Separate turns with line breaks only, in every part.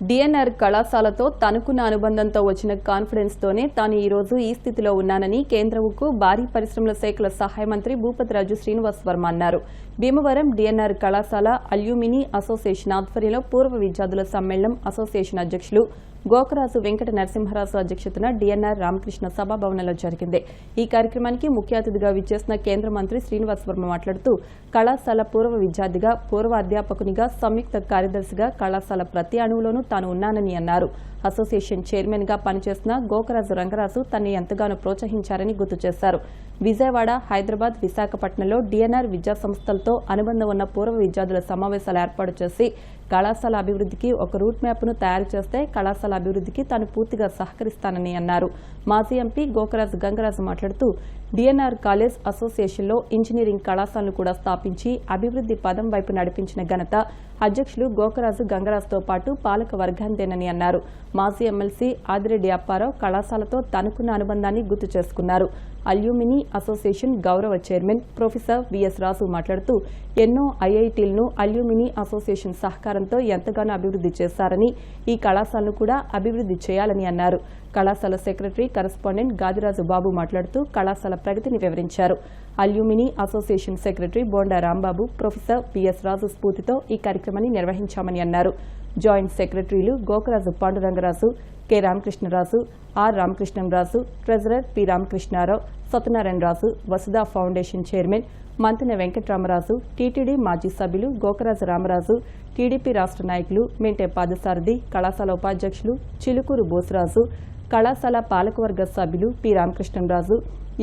DNR కళాశాలతో తనకున్న అనుబంధంతో వచ్చిన కాన్ఫిడెన్స్తోనే తాను ఈ రోజు ఈ స్థితిలో ఉన్నానని కేంద్ర ఉక్కు భారీ పరిశ్రమల శాఖల సహాయ మంత్రి భూపతిరాజు శ్రీనివాస్ వర్మ అన్నారు. భీమవరం డిఎన్ఆర్ కళాశాల అల్యూమిని అసోసియేషన్ ఆధ్వర్యంలో పూర్వ విద్యార్థుల సమ్మేళనం అసోసియేషన్ అధ్యక్షులు గోకరాజు వెంకట నరసింహరాజు అధ్యక్షతన డిఎన్ఆర్ రామకృష్ణ సభాభవనంలో జరిగింది. ఈ కార్యక్రమానికి ముఖ్య అతిథిగా విచ్చేసిన కేంద్ర మంత్రి శ్రీనివాస్ వర్మ మాట్లాడుతూ కళాశాల పూర్వ విద్యార్థిగా, పూర్వ అధ్యాపకునిగా, సంయుక్త కార్యదర్శిగా కళాశాల ప్రతి అణువులోనూ తాను ఉన్నానని అన్నారు. అసోసియేషన్ చైర్మన్ గా పనిచేసిన గోకరాజు రంగరాజు తనని ఎంతగానో ప్రోత్సహించారని గుర్తు చేశారు. విజయవాడ, హైదరాబాద్, విశాఖపట్నంలో డిఎన్ఆర్ విద్యా సంస్థలతో అనుబంధం ఉన్న పూర్వ విద్యార్థుల సమావేశాలు ఏర్పాటు చేసి కళాశాల అభివృద్ధికి ఒక రూట్ మ్యాప్ను తయారు చేస్తే కళాశాల అభివృద్ధికి తాను పూర్తిగా సహకరిస్తానని అన్నారు. మాజీ ఎంపీ గోకరాజు గంగరాజు మాట్లాడుతూ డిఎన్ఆర్ కాలేజ్ అసోసియేషన్లో ఇంజనీరింగ్ కళాశాలను కూడా స్థాపించి అభివృద్ధి పదం వైపు నడిపించిన ఘనత అధ్యక్షులు గోకరాజు గంగరాజుతో పాటు పాలక వర్గాందేనని అన్నారు. మాజీ ఎమ్మెల్సీ ఆదిరెడ్డి అప్పారావు కళాశాలతో తనకున్న అనుబంధాన్ని గుర్తు చేసుకున్నారు. అల్యూమిని అసోసియేషన్ గౌరవ చైర్మన్ ప్రొఫెసర్ విఎస్ రాజు మాట్లాడుతూ ఎన్నో ఐఐటీలను అల్యూమిని అసోసియేషన్ సహకారంతో ఎంతగానో అభివృద్ధి చేశారని, ఈ కళాశాలను కూడా అభివృద్ధి చేయాలని అన్నారు. కళాశాల సెక్రటరీ కరెస్పాండెంట్ గాదిరాజు బాబు మాట్లాడుతూ కళాశాల ప్రగతిని వివరించారు. Alumni association secretary Bonda Rambabu, professor VS Raju స్ఫూర్తితో ఈ కార్యక్రమాన్ని నిర్వహించామని అన్నారు. జాయింట్ సెక్రటరీలు Gokaraju Pandurangaraju, K Ramakrishnaraju, R Ramakrishnamraju, treasurer P Ramakrishnarao, Satyanarayanaraju, Vasudha foundation chairman Mantena Venkatramaraju, TTD మాజీ సభ్యులు గోకరాజు రామరాజు, టీడీపీ రాష్ట్ర నాయకులు మెంటే పాదసారథి, కళాశాల ఉపాధ్యక్షులు చిలుకూరు బోసరాజు, కళాశాల పాలకవర్గ సభ్యులు P Ramakrishnamraju,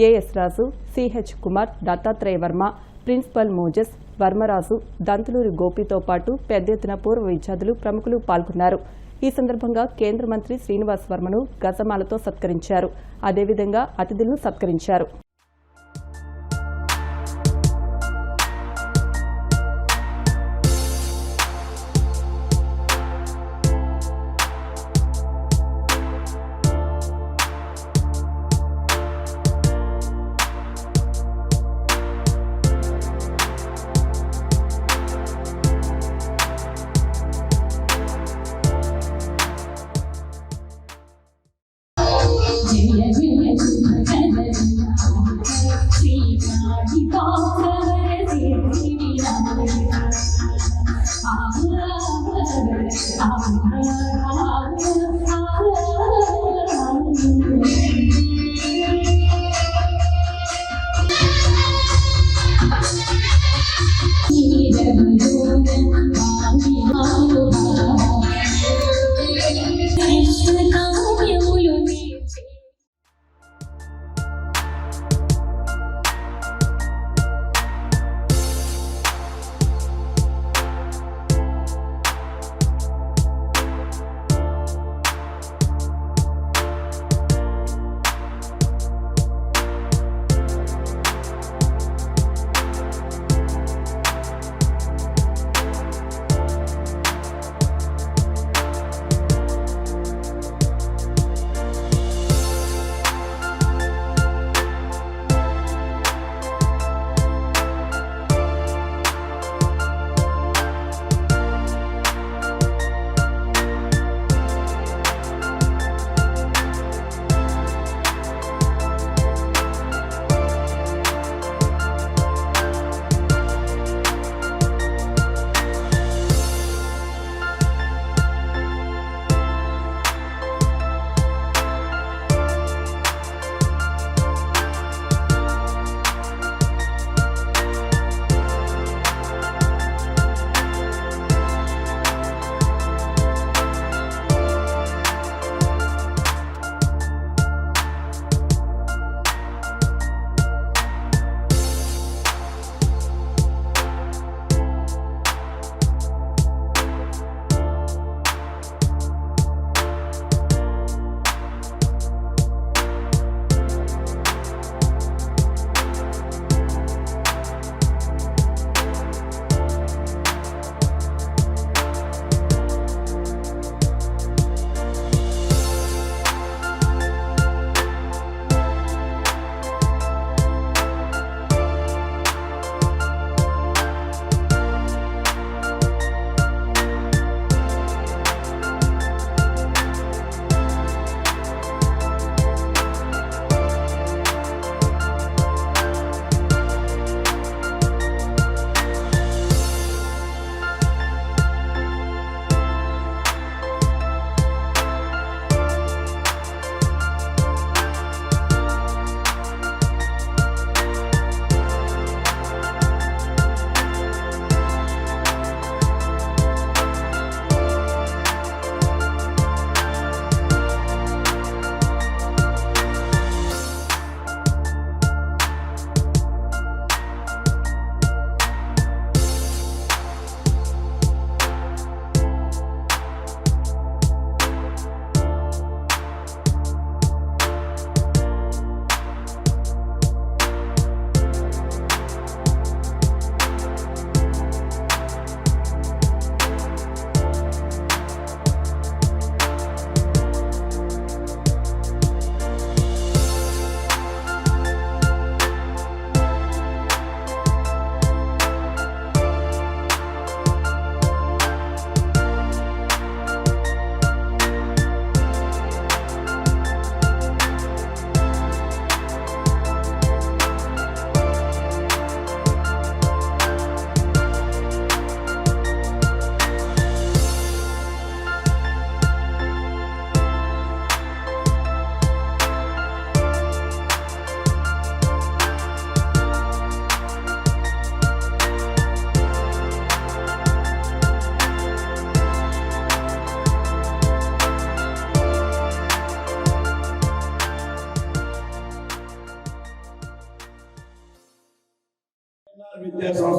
AS Raju, CH Kumar, Dattatreya Varma, principal Moses, Varmaraju, Dantuluri గోపితో పాటు పెద్ద ఎత్తున పూర్వ విద్యార్థులు, ప్రముఖులు పాల్గొన్నారు. ఈ సందర్భంగా కేంద్ర మంత్రి శ్రీనివాస్ వర్మను గజమాలతో సత్కరించారు. అదేవిధంగా అతిథులను సత్కరించారు.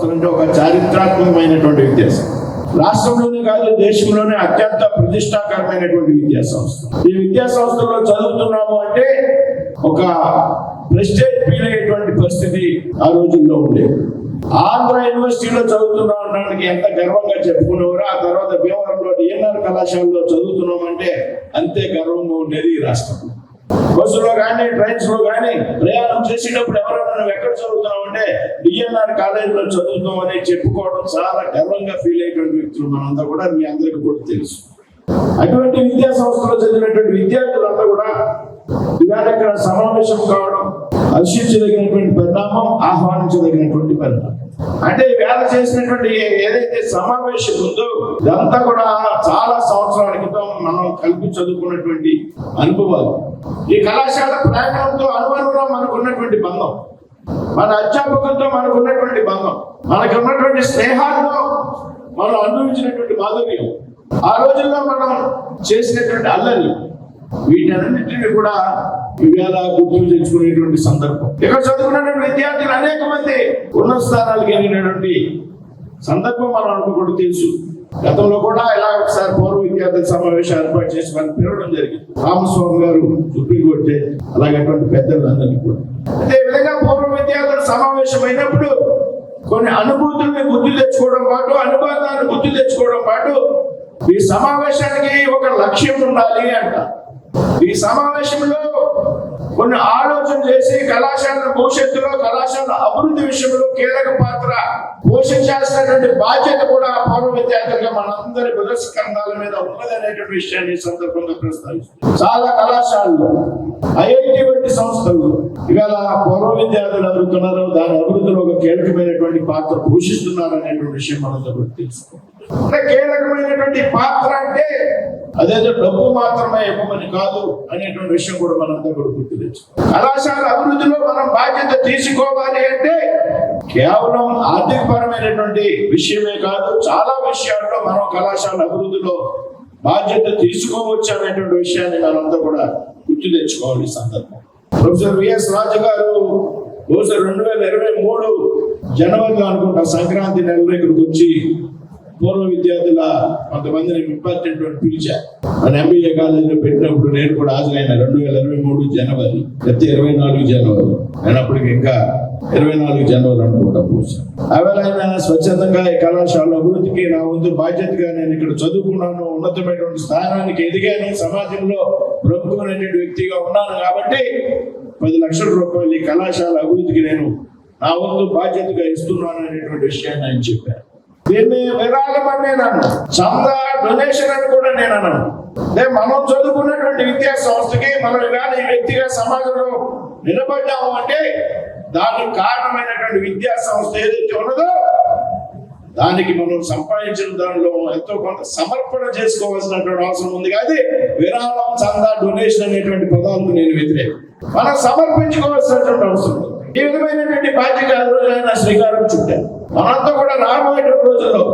సంస్థలు అంటే ఒక చారిత్రాత్మకమైనటువంటి విద్యా సంస్థ. రాష్ట్రంలోనే కాదు, దేశంలోనే అత్యంత ప్రతిష్టాకరమైనటువంటి విద్యా సంస్థ. ఈ విద్యా సంస్థలో చదువుతున్నాము అంటే ఒక ప్రెస్టేజ్ ఫీల్ అయ్యేటువంటి పరిస్థితి ఆ రోజుల్లో ఉండేది. ఆంధ్ర యూనివర్సిటీలో చదువుతున్నామనడానికి ఎంత గర్వంగా చెప్పుకునేవారు. ఆ తర్వాత భీమవరంలో డిఎన్ఆర్ కళాశాలలో చదువుతున్నామంటే అంతే గర్వంగా ఉండేది ఈ రాష్ట్రంలో. బస్సులో కానీ ట్రైన్స్ లో కానీ ప్రయాణం చేసేటప్పుడు ఎవరైనా నువ్వు ఎక్కడ చదువుతున్నావు అంటే డిఎన్ఆర్ కాలేజీలో చదువుతాం అని చెప్పుకోవడం చాలా గర్వంగా ఫీల్ అయ్యేటువంటి వ్యక్తులు మనంతా కూడా, మీ అందరికీ కూడా తెలుసు. అటువంటి విద్యా సంస్థలో చదివినటువంటి విద్యార్థులంతా కూడా ఇవాళ ఇక్కడ సమావేశం కావడం హర్షించదగినటువంటి పరిణామం, ఆహ్వానించదగినటువంటి పరిణామం. అంటే వేళ చేసినటువంటి ఏదైతే సమావేశం ఉందో ఇదంతా కూడా చాలా సంవత్సరాల క్రితం మనం కలిపి చదువుకున్నటువంటి అనుభవాలు. ఈ కళాశాల ప్రాంగణంతో అనుబంధంలో మనకు ఉన్నటువంటి బంధం, మన అధ్యాపకులతో మనకు ఉన్నటువంటి బంధం, మనకు ఉన్నటువంటి స్నేహాల్లో మనం అనుభవించినటువంటి మాధుర్యం, ఆ రోజుల్లో మనం చేసినటువంటి అల్లరి, వీటన్నింటినీ కూడా ఇవాళ గుర్తు తెచ్చుకునేటువంటి సందర్భం. ఇక్కడ చదువుకున్నటువంటి విద్యార్థులు అనేక మంది ఉన్నత స్థానాలకు వెళ్ళినటువంటి సందర్భం మనం అనుకోకుండా తెలుసు. గతంలో కూడా ఇలా ఒకసారి పూర్వ విద్యార్థుల సమావేశం ఏర్పాటు చేసి మనకు పిలవడం జరిగింది. రామస్వామి గారు సుప్రీంకోర్టు జడ్జి, అలాగే అటువంటి పెద్దలందరినీ కూడా. అదే విధంగా పూర్వ విద్యార్థుల సమావేశం అయినప్పుడు కొన్ని అనుభూతుల్ని గుర్తు తెచ్చుకోవడం పాటు, అనుబంధాన్ని గుర్తు తెచ్చుకోవడం పాటు ఈ సమావేశానికి ఒక లక్ష్యం ఉండాలి అంట. ఈ సమావేశంలో కొన్ని ఆలోచన చేసి కళాశాల భవిష్యత్తులో కళాశాల అభివృద్ధి విషయంలో కీలక పాత్ర పోషించాల్సినటువంటి బాధ్యత కూడా పూర్వ విద్యార్థులుగా మనందరి బుధస్కంధాల మీద ఉన్నదనేటువంటి విషయాన్ని సందర్భంగా ప్రస్తావిస్తుంది. చాలా కళాశాలలు, ఐఐటి వంటి సంస్థలు ఇవాళ పూర్వ విద్యార్థులు అభివృద్ధున్నారో దాని అభివృద్ధిలో ఒక కీలకమైనటువంటి పాత్ర పోషిస్తున్నారు అనేటువంటి విషయం మనందరూ తెలుసుకోవాలి. కీలకమైనటువంటి పాత్ర అంటే అదేదో డబ్బు మాత్రమే ఇవ్వమని కాదు అనేటువంటి విషయం కూడా మనంతా కూడా గుర్తు తెచ్చుకోవాలి. కళాశాల అభివృద్ధిలో మనం బాధ్యత తీసుకోవాలి అంటే కేవలం ఆర్థిక పరమైనటువంటి విషయమే కాదు, చాలా విషయాల్లో మనం కళాశాల అభివృద్ధిలో బాధ్యత తీసుకోవచ్చు అనేటువంటి విషయాన్ని మనంతా కూడా గుర్తు తెచ్చుకోవాలి. ఈ సందర్భం ప్రొఫెసర్ విఎస్ రాజు గారు బహుశా 2023 జనవరిలో అనుకుంటా సంక్రాంతి నెలలో ఇక్కడికి వచ్చి పూర్వ విద్యార్థుల కొంతమందిని ఇంపార్టెంట్ పిలిచారు. మన ఎంబీఏ కాలేజీలో పెట్టినప్పుడు నేను కూడా హాజరైన 2023 జనవరి, ప్రతి 24 జనవరి, నేను అప్పటికి ఇంకా 24 జనవరి అనుకుంటా కూర్చాను. అవైనా స్వచ్ఛందంగా ఈ కళాశాల అభివృద్ధికి నా వంతు బాధ్యతగా నేను ఇక్కడ చదువుకున్నాను, ఉన్నతమైనటువంటి స్థానానికి ఎదిగాను, సమాజంలో ప్రముఖమైనటువంటి వ్యక్తిగా ఉన్నాను కాబట్టి 10 లక్షల రూపాయలు ఈ కళాశాల అభివృద్ధికి నేను నా వంతు బాధ్యతగా ఇస్తున్నాను అనేటువంటి విషయాన్ని ఆయన చెప్పారు. దీన్ని విరాళం అని నేను అన్నాను, చందా డొనేషన్ అని కూడా నేను అన్నాను. మనం చదువుకున్నటువంటి విద్యా సంస్థకి మనం ఇవాళ ఈ వ్యక్తిగా సమాజంలో నిలబడ్డాము అంటే దానికి కారణమైనటువంటి విద్యా సంస్థ ఏదైతే ఉన్నదో దానికి మనం సంపాదించిన దానిలో ఎంతో కొంత సమర్పణ చేసుకోవాల్సినటువంటి అవసరం ఉంది. కానీ విరాళం, చందా, డొనేషన్ అనేటువంటి పదాలకు నేను వ్యతిరేకం. మనం సమర్పించుకోవాల్సినటువంటి అవసరం ఉంది. ఈ విధమైనటువంటి బాధ్యత ఆ రోజులైనా శ్రీకారం చుట్టారు. మనంతా కూడా రాబోయేటువంటి రోజుల్లో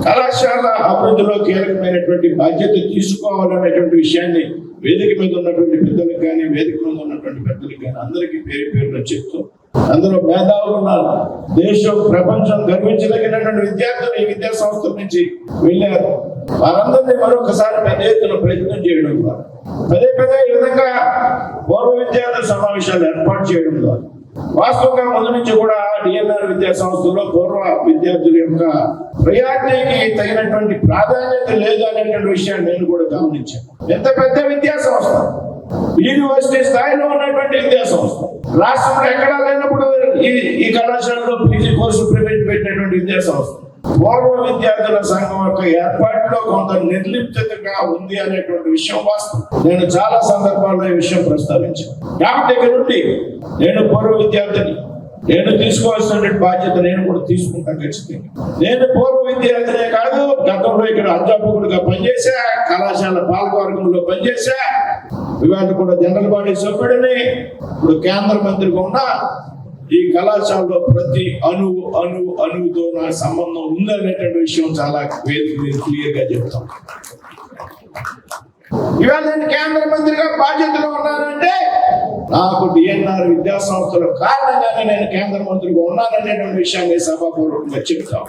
కళాశాల అభివృద్ధిలో కీలకమైనటువంటి బాధ్యత తీసుకోవాలనేటువంటి విషయాన్ని వేదిక మీద ఉన్నటువంటి పెద్దలకు కానీ, వేదిక మీద ఉన్నటువంటి పెద్దలకు కానీ అందరికీ పేరు పేరున చెప్తూ, అందులో మేధావులు ఉన్నారు, దేశం ప్రపంచం గర్వించదగినటువంటి విద్యార్థులు ఈ విద్యా సంస్థల నుంచి వెళ్ళారు. వారందరినీ మరొకసారి పెద్ద ఎత్తున ప్రయత్నం చేయడం ద్వారా, పదే ఈ విధంగా పూర్వ విద్యార్థుల సమావేశాలు ఏర్పాటు చేయడం ద్వారా వాస్తవంగా ముందు నుంచి కూడా డిఎన్ఆర్ విద్యా సంస్థల్లో పూర్వ విద్యార్థుల యొక్క ప్రయాణానికి తగినటువంటి ప్రాధాన్యత లేదు అనేటువంటి విషయాన్ని నేను కూడా గమనించాను. ఎంత పెద్ద విద్యా సంస్థ, యూనివర్సిటీ స్థాయిలో ఉన్నటువంటి విద్యా సంస్థ, రాష్ట్రంలో ఎక్కడా లేనప్పుడు ఈ కళాశాలలో పీజీ కోర్సు ప్రవేశపెట్టినటువంటి విద్యా సంస్థ, పూర్వ విద్యార్థుల సంఘం యొక్క ఏర్పాటులో కొంత నిర్లిప్తగా ఉంది అనేటువంటి విషయం వాస్తవం. నేను చాలా సందర్భాల్లో ఈ విషయం ప్రస్తావించాను. కాబట్టి ఇక్కడ నుండి నేను పూర్వ విద్యార్థిని, నేను తీసుకోవాల్సినటువంటి బాధ్యత నేను కూడా తీసుకుంటాను ఖచ్చితంగా. నేను పూర్వ విద్యార్థినే కాదు, గతంలో ఇక్కడ అధ్యాపకుడిగా పనిచేసా, కళాశాల పాలకవర్గంలో పనిచేసా, ఇవాళ కూడా జనరల్ బాడీ సభ్యుడిని, ఇప్పుడు కేంద్ర మంత్రిగా ఉన్నా. ఈ కళాశాలలో ప్రతి అణువుతో నా సంబంధం ఉందనేటువంటి విషయం చాలా క్లియర్ గా చెప్తాం. ఇవాళ నేను కేంద్ర మంత్రిగా బాధ్యతలో ఉన్నానంటే నాకు డిఎన్ఆర్ విద్యా సంస్థల కారణంగానే నేను కేంద్ర మంత్రిగా ఉన్నాననేటువంటి విషయాన్ని సభాపూర్వకంగా చెప్తాం.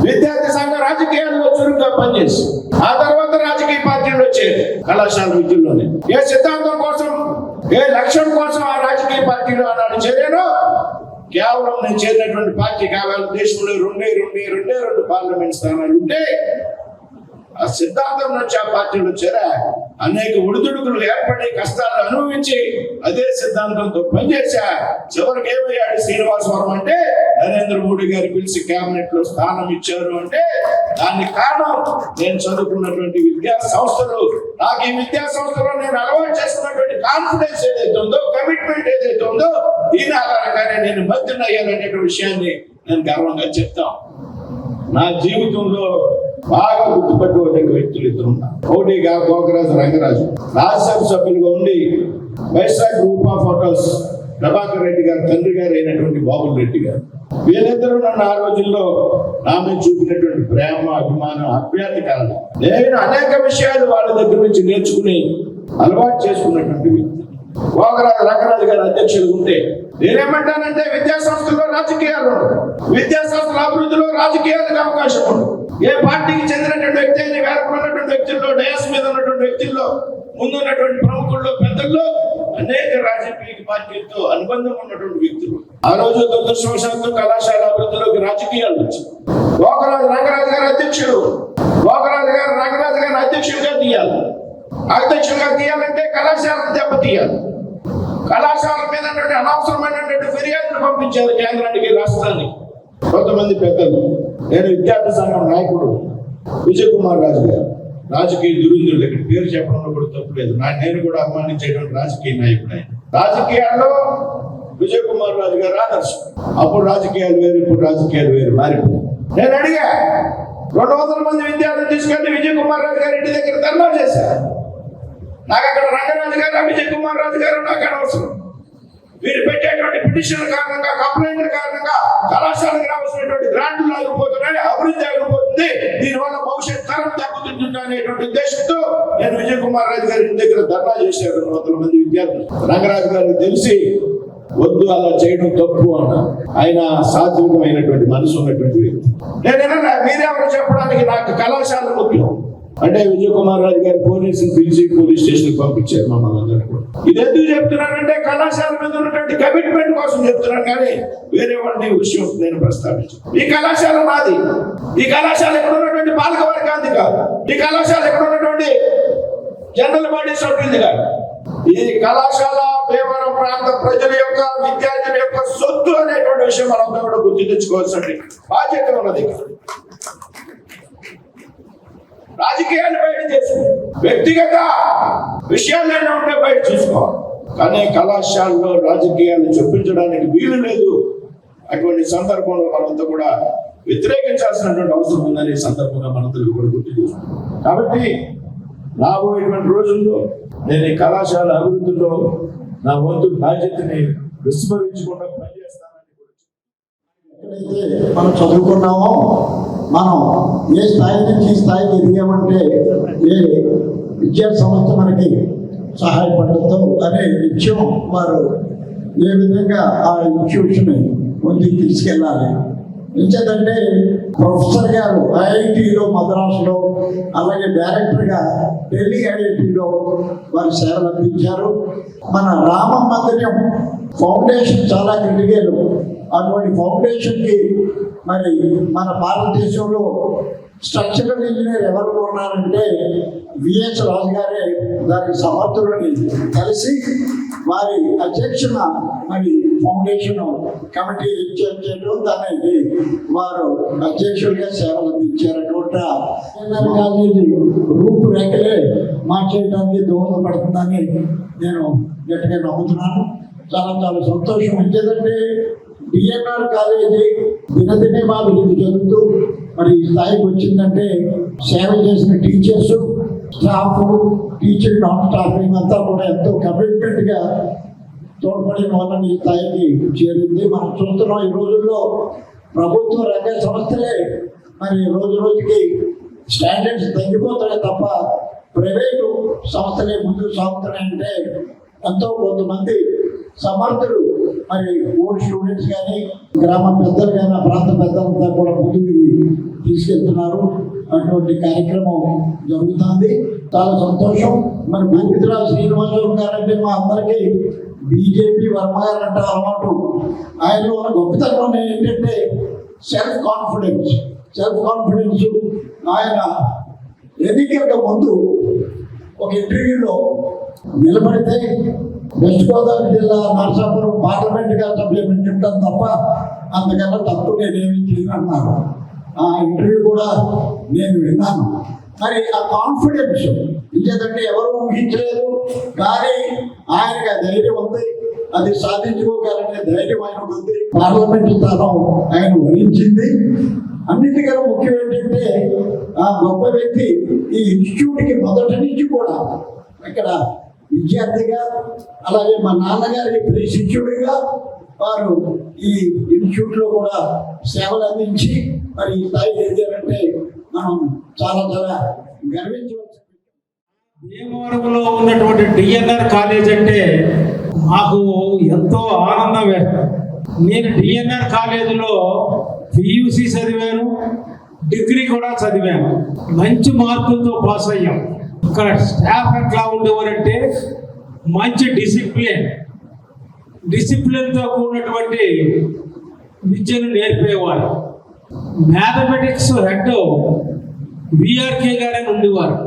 విద్యార్థి సంఘ రాజకీయాల్లో చురుగ్గా పనిచేసి ఆ తర్వాత రాజకీయ పార్టీలు వచ్చేది కళాశాల విద్యలోనే. ఏ సిద్ధాంతం కోసం, ఏ లక్ష్యం కోసం ఆ రాజకీయ పార్టీలో ఆనాడు చేరానో, కేవలం నేను చేరినటువంటి పార్టీ కేవలం దేశంలో రెండు పార్లమెంట్ స్థానాలు ఉంటే ఆ సిద్ధాంతం నుంచి ఆ పార్టీలో చేరా అనేక ఒడిదుడుకులు ఏర్పడి కష్టాలు అనుభవించి అదే సిద్ధాంతంతో పనిచేశా. చివరికి ఏమయ్యాడు శ్రీనివాసవరం అంటే నరేంద్ర మోడీ గారు పిలిచి కేబినెట్ లో స్థానం ఇచ్చారు అంటే దానికి కారణం నేను చదువుకున్నటువంటి విద్యా సంస్థలు. నాకు ఈ విద్యా సంస్థలో నేను అలవాటు చేసుకున్నటువంటి కాన్ఫిడెన్స్ ఏదైతే ఉందో, కమిట్మెంట్ ఏదైతే ఉందో, దీని ఆధారంగానే నేను మంత్రిని అయ్యాననే విషయాన్ని నేను గర్వంగా చెప్తాను. నా జీవితంలో బాగా గుర్తుపెట్టుకోదగ్గ వ్యక్తులు ఇద్దరు ఉన్నారు. ఒకటి గోకరాజు రంగరాజు, రాజ్యసభ సభ్యులుగా ఉండి Vizag group of hotels Prabhakar Reddy గారు తండ్రి గారు అయినటువంటి బాబుల్ రెడ్డి గారు. వీళ్ళిద్దరూ నన్ను ఆ రోజుల్లో నా మీద చూపినటువంటి ప్రేమ, అభిమానం, అభ్యర్థి కారణం నేను అనేక విషయాలు వాళ్ళ దగ్గర నుంచి నేర్చుకుని అలవాటు చేసుకున్నటువంటి వ్యక్తి. గోకరాజు రంగరాజు గారు అధ్యక్షులు ఉంటే నేనేమంటానంటే విద్యా సంస్థల్లో రాజకీయాలు ఉండవు, విద్యా సంస్థల అభివృద్ధిలో రాజకీయాలకు అవకాశం ఉండదు. ఏ పార్టీకి చెందినటువంటి వ్యక్తి అయినా వేరుకున్నటువంటి వ్యక్తుల్లో, డయాస్ మీద ఉన్నటువంటి వ్యక్తుల్లో, ముందున్నటువంటి ప్రముఖుల్లో, పెద్దల్లో అనేక రాజకీయ పార్టీలతో అనుబంధం ఉన్నటువంటి వ్యక్తులు. ఆ రోజు దురదృష్టవశాత్తు కళాశాల అభివృద్ధిలోకి రాజకీయాలు వచ్చాయి. గోకరాజు రంగరాజు గారు అధ్యక్షుడు, గోకరాజు గారు రంగరాజు గారిని అధ్యక్షుడిగా తీయాలి. అధ్యక్షుడిగా తీయాలంటే కళాశాలను దెబ్బతీయాలి. కళాశాల మీద అనవసరమైనటువంటి ఫిర్యాదులు పంపించారు కేంద్రానికి, రాష్ట్రానికి కొంతమంది పెద్దలు. నేను విద్యార్థి సంఘం నాయకుడు విజయ్ కుమార్ రాజు గారు, రాజకీయ దురుందులు, ఇక్కడ పేరు చెప్పడంలో కూడా తప్పులేదు, నేను కూడా అభిమానించేటువంటి రాజకీయ నాయకుడు ఆయన. రాజకీయాల్లో విజయ్ కుమార్ రాజు గారు ఆదర్శం. అప్పుడు రాజకీయాలు వేరు, ఇప్పుడు రాజకీయాలు వేరు, మారిపోయి. నేను అడిగా 200 మంది విద్యార్థులు తీసుకెళ్లి విజయ్ కుమార్ రాజు గారి ఇంటి దగ్గర ధర్నా చేశారు. నాకు అక్కడ రంగరాజు గారు, విజయ్ కుమార్ రాజు గారు నాకు అనవసరం. వీరు పెట్టేటువంటి పిటిషన్ కారణంగా, కంప్లైంట్ల కారణంగా కళాశాలకు రావాల్సినటువంటి గ్రాంట్లు ఆగిపోతున్నాయి, అభివృద్ధి ఆగిపోతుంది, దీనివల్ల భవిష్యత్ తరం దెబ్బతింటుంది అనేటువంటి ఉద్దేశంతో నేను విజయ్ కుమార్ రాజు గారి ఇంటి దగ్గర ధర్నా చేశారు 200 మంది విద్యార్థులు. రంగరాజు గారికి తెలిసి వద్దు, అలా చేయడం తప్పు అన్న. ఆయన సాత్వికమైనటువంటి మనసు ఉన్నటువంటి వ్యక్తి. నేనేనా మీరెవరు చెప్పడానికి, నాకు కళాశాల ముఖ్యం అంటే విజయ్ కుమార్ రాజు గారు పోలీసులు పిలిచి పోలీస్ స్టేషన్ పంపించారు మమ్మల్ని అందరూ కూడా. ఇది ఎందుకు చెప్తున్నానంటే కళాశాల మీద ఉన్నటువంటి కమిట్మెంట్ కోసం చెప్తున్నాను, కానీ వేరే వాళ్ళని విషయం నేను ప్రస్తావించాను. ఈ కళాశాల నాది, ఈ కళాశాల ఎక్కడ ఉన్నటువంటి పాలకవర్గాన్ని కాదు, ఈ కళాశాల ఎక్కడ ఉన్నటువంటి జనరల్ బాడీ సభ్యులది కాదు. ఈ కళాశాల భీమవరం ప్రాంత ప్రజల యొక్క, విద్యార్థుల యొక్క సొత్తు అనేటువంటి విషయం మనంతా కూడా గుర్తు తెచ్చుకోవాల్సిన బాధ్యత ఉన్నది. రాజకీయాలు బయట చేసుకో, వ్యక్తిగత విషయాలైనా ఉంటే బయట చూసుకోవాలి, కానీ కళాశాలలో రాజకీయాలు చొప్పించడానికి వీలు లేదు. అటువంటి సందర్భంలో మనంతా కూడా వ్యతిరేకించాల్సినటువంటి అవసరం ఉందని సందర్భంగా మనందరికీ కూడా గుర్తు చేసుకోవాలి. కాబట్టి రాబోయేటువంటి రోజుల్లో నేను ఈ కళాశాల అభివృద్ధిలో నా వంతు బాధ్యతని విస్మరించకుండా పనిచేస్తానని.
ఎక్కడైతే మనం చదువుకున్నామో, మనం ఏ స్థాయి నుంచి ఈ స్థాయికి ఎదిగామంటే ఏ విద్యా సంస్థ మనకి సహాయపడద్దు అనే విషయం వారు ఏ విధంగా ఆ ఇన్స్టిట్యూషన్ ముందుకు తీసుకెళ్ళాలి. ఎందుకంటే ప్రొఫెసర్ గారు ఐఐటిలో మద్రాసులో, అలాగే డైరెక్టర్గా ఢిల్లీ ఐఐటిలో వారు సేవలు అందించారు. మన రామ మందిరం ఫౌండేషన్ చాలా క్రిటికల్. అటువంటి ఫౌండేషన్కి మరి మన భారతదేశంలో స్ట్రక్చరల్ ఇంజనీర్ ఎవరు ఉన్నారంటే విఎస్ రాజు గారే దానికి సమర్థులని కలిసి వారి అధ్యక్షన మరి ఫౌండేషన్ కమిటీ చేయడం, దానికి వారు అధ్యక్షుడిగా సేవలు అందించారనమాట. కాలేజీ రూపురేఖలే మార్చేయడానికి దోహదపడుతుందని నేను గట్టిగా నమ్ముతున్నాను. చాలా చాలా సంతోషం. ఎందుకంటే డిఎన్ఆర్ కాలేజీ దినదినే మా అభివృద్ధి చెందుతూ మరి ఈ స్థాయికి వచ్చిందంటే సేవ చేసిన teachers, staff, teaching non staffing అంతా కూడా ఎంతో కమిట్మెంట్గా తోడ్పడిన వాళ్ళని ఈ స్థాయికి చేరింది. మనం చూస్తున్నాం ఈ రోజుల్లో ప్రభుత్వ రంగ సంస్థలే మరి రోజు రోజుకి స్టాండర్డ్స్ తగ్గిపోతున్నాయి తప్ప ప్రైవేటు సంస్థలే ముందుకు సాగుతున్నాయంటే ఎంతో కొంతమంది సమర్థులు మరి ఓల్డ్ స్టూడెంట్స్ కానీ గ్రామ పెద్దలు కానీ ప్రాంత పెద్దలంతా కూడా ముందుకు తీసుకెళ్తున్నారు. అటువంటి కార్యక్రమం జరుగుతుంది. చాలా సంతోషం. మరి భూమిద్రావు శ్రీనివాసరావు గారంటే మా అందరికీ బీజేపీ వర్మ గారు అంటే అలవాటు. ఆయనలో ఉన్న గొప్పతనం ఏంటంటే సెల్ఫ్ కాన్ఫిడెన్స్. ఆయన ఎన్నికలకు ముందు ఒక ఇంటర్వ్యూలో నిలబడితే వెస్ట్ గోదావరి జిల్లా నరసాపురం పార్లమెంట్ గా సభ్యులు ఉంటాను తప్ప అంతకన్నా తప్పు నేనేమి చేయను అన్నారు. ఆ ఇంటర్వ్యూ కూడా నేను విన్నాను. మరి ఆ కాన్ఫిడెన్స్ ఇంకేదంటే ఎవరు ఊహించలేదు, కానీ ఆయనకి ఆ ధైర్యం ఉంది. అది సాధించుకోగలనే ధైర్యం ఆయనకు ఉంది. పార్లమెంట్ స్థానం ఆయన వరించింది. అన్నిటికన్నా ముఖ్యం ఏంటంటే ఆ గొప్ప వ్యక్తి ఈ ఇన్స్టిట్యూట్కి మొదటి నుంచి కూడా ఇక్కడ విద్యార్థిగా, అలాగే మా నాన్నగారికి ప్రీ శిష్యుడిగా వారు ఈ ఇన్స్టిట్యూట్లో కూడా సేవలు అందించి మరి ఈ స్థాయికి ఎదిగారంటే మనం చాలా చాలా గర్వించవచ్చు.
భీమవరంలో ఉన్నటువంటి డిఎన్ఆర్ కాలేజ్ అంటే మాకు ఎంతో ఆనందం వేస్తాం. నేను డిఎన్ఆర్ కాలేజీలో పియూసి చదివాను, డిగ్రీ కూడా చదివాను. మంచి మార్కులతో పాస్ అయ్యాం. ఇక్కడ స్టాఫ్ ఎట్లా ఉండేవారంటే మంచి డిసిప్లిన్తో కూడినటువంటి విద్యను నేర్పేవారు. మ్యాథమెటిక్స్ హెడ్ విఆర్కే గారని ఉండేవారు.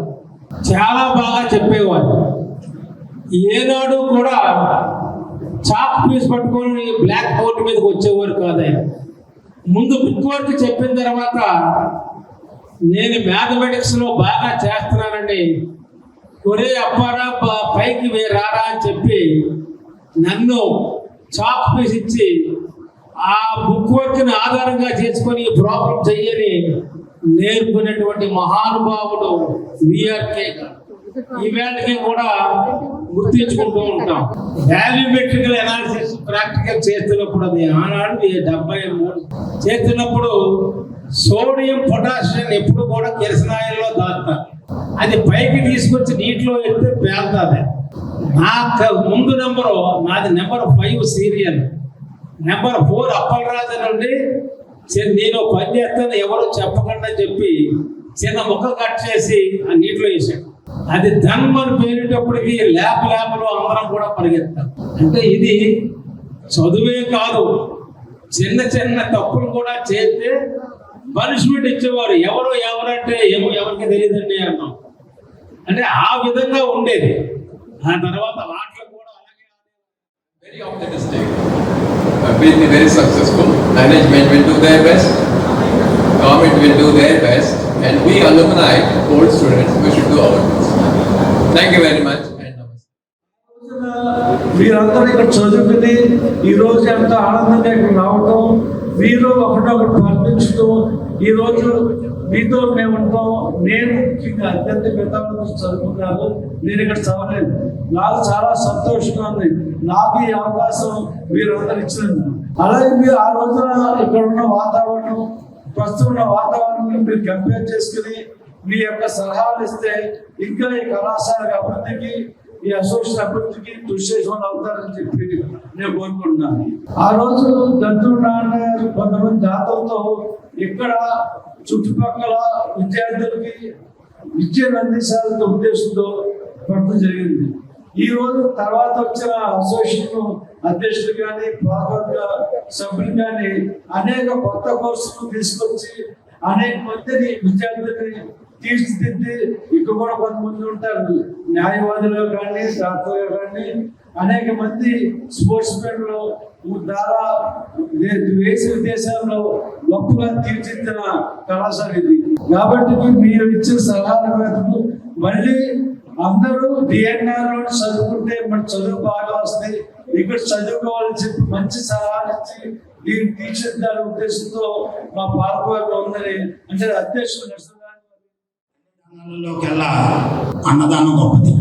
చాలా బాగా చెప్పేవారు. ఏనాడు కూడా చాక్ పీస్ పట్టుకొని బ్లాక్ బోర్డ్ మీదకి వచ్చేవారు కాదు. ఆయన ముందు బుక్ వర్క్ చెప్పిన తర్వాత నేను మ్యాథమెటిక్స్లో బాగా చేస్తున్నానండి, ఒరే అప్పారా పైకి రారా అని చెప్పి నన్ను చాక్ పీస్ ఇచ్చి ఆ బుక్ వర్క్ని ఆధారంగా చేసుకొని ప్రాబ్లం చెయ్యని నేర్పినటువంటి మహానుభావుడు విఆర్కే. ఈవేళకి కూడా గుర్తించుకుంటూ ఉంటాం. వాల్యూమెట్రికల్ అనాలిసిస్ ప్రాక్టికల్ చేస్తున్నప్పుడు, అది ఆనాడు 73 చేస్తున్నప్పుడు సోడియం పొటాషియం ఎప్పుడు కూడా కిరసనాయిల్లో దాస్తారు. అది పైకి తీసుకొచ్చి నీటిలో వెళ్తే పేలుతుంది. నా ముందు నెంబరు నాది నెంబర్ 5 సీరియల్. నెంబర్ 4 అప్పలరాజు నుండి నేను పని చేస్తాను ఎవరు చెప్పకుండా చెప్పి చిన్న ముక్క కట్ చేసి ఆ నీటిలో వేసాడు. అది ధన్మని పేరేటప్పటికి ల్యాబ్లో అందరం కూడా పరిగెత్తాం. అంటే ఇది చదువే కాదు, చిన్న చిన్న తప్పులు కూడా చేస్తే పనిష్మెంట్ ఇచ్చేవారు. ఎవరంటే ఎవరికి తెలియదండి అన్నాం. అంటే ఆ విధంగా ఉండేది. ఆ తర్వాత ఆటలు కూడా అలాగే.
Very optimistic. We'll be very successful. Management will do their best. Government will do their best. And we alumni, old students, we should do our best. Thank you very much. And namaste.
వీరందరూ ఇక్కడ చదువుకుని ఈ రోజు ఎంత ఆనందంగా ఇక్కడ రావటం, వీరు ఒకటొకటి పంపించడం, ఈ రోజు మీతో మేము ఉంటాం. నేను ముఖ్యంగా అత్యంత పెద్దవాళ్ళు చదువుకున్నాను, నేను ఇక్కడ చదవలేదు. నాకు చాలా సంతోషంగా ఉంది నాకు ఈ అవకాశం వీరందరూ ఇచ్చినందుకు. అలాగే మీరు ఆ రోజున ఇక్కడ ఉన్న వాతావరణం, ప్రస్తుతం ఉన్న వాతావరణం మీరు కంపేర్ చేసుకుని మీ యొక్క సలహాలు ఇస్తే ఇంకా ఈ కళాశాల అభివృద్ధికి, ఈ అసోసియేషన్ అభివృద్ధికి కృషి చేసిన వాళ్ళు అవుతారని చెప్పి నేను కోరుకుంటున్నాను. ఆ రోజు దంతుడు నాన్న గారు కొంతమంది దాతలతో ఇక్కడ చుట్టుపక్కల విద్యార్థులకి విద్యను అందించాలనే ఉద్దేశంతో పడటం జరిగింది. ఈ రోజు తర్వాత వచ్చిన అసోసియేషన్ అధ్యక్షులు కానీ పాలక సభ్యులు కానీ అనేక కొత్త కోర్సులు తీసుకొచ్చి అనేక మందిని విద్యార్థులని తీర్చిదిద్ది, ఇక్కడ కూడా కొంతమంది ఉంటారు న్యాయవాదులుగా కానీ డాక్టర్గా కానీ అనేక మంది స్పోర్ట్స్ మెన్లు ద్వారా దేశ విదేశాల్లో గొప్పగా తీర్చిదిద్దిన కళాశాల ఇది. కాబట్టి మీరు ఇచ్చిన సలహాల మేరకు మళ్ళీ అందరూ డిఎన్ఆర్ లో చదువుకుంటే మన చదువు బాగా వస్తాయి, ఇక్కడ చదువుకోవాలని చెప్పి మంచి సలహాలు ఇచ్చి దీన్ని తీర్చిదిద్దాలనే ఉద్దేశంతో మా పాలకవర్గం ఉందని అంటే అధ్యక్షుడు
లోకెల్లా అన్నదానం గొప్పది.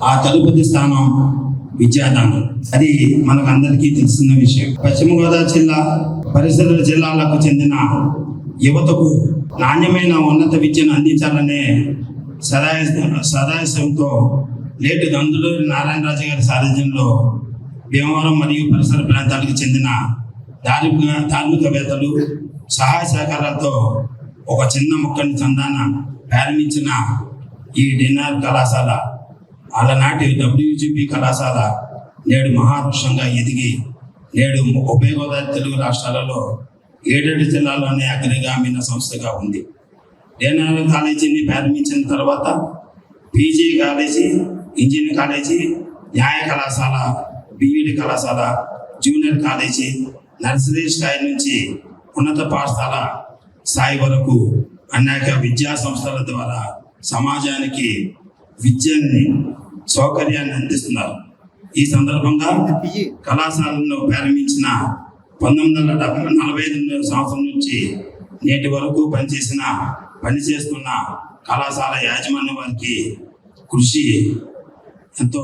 ఆ తదుపరి స్థానం విద్యాదానం. అది మనకు అందరికీ తెలిసిన విషయం. పశ్చిమ గోదావరి జిల్లా పరిసర జిల్లాలకు చెందిన యువతకు నాణ్యమైన ఉన్నత విద్యను అందించాలనే సదాశయంతో నేటి దందులూరి నారాయణరాజు గారి సారథ్యంలో భీమవరం మరియు పరిసర ప్రాంతాలకు చెందిన ధార్మికవేత్తలు సహాయ సహకారాలతో ఒక చిన్న మొక్కని చందాన ప్రారంభించిన ఈ డిఎన్ఆర్ కళాశాల అలనాటి WGP కళాశాల నేడు మహావృక్షంగా ఎదిగి నేడు ఉభయ గోదావరి తెలుగు రాష్ట్రాలలో 7 జిల్లాల్లోనే అగ్రగామిన సంస్థగా ఉంది. డిఎన్ఆర్ కాలేజీని ప్రారంభించిన తర్వాత పీజీ కాలేజీ, ఇంజనీరింగ్ కాలేజీ, న్యాయ కళాశాల, బిఈడి కళాశాల, జూనియర్ కాలేజీ, నర్సరీ స్థాయి నుంచి ఉన్నత పాఠశాల స్థాయి వరకు అనేక విద్యా సంస్థల ద్వారా సమాజానికి విద్యని సౌకర్యాన్ని అందిస్తున్నారు. ఈ సందర్భంగా కళాశాలను ప్రారంభించిన 1945 సంవత్సరం నుంచి నేటి వరకు పనిచేస్తున్న కళాశాల యాజమాన్యం వారికి కృషి ఎంతో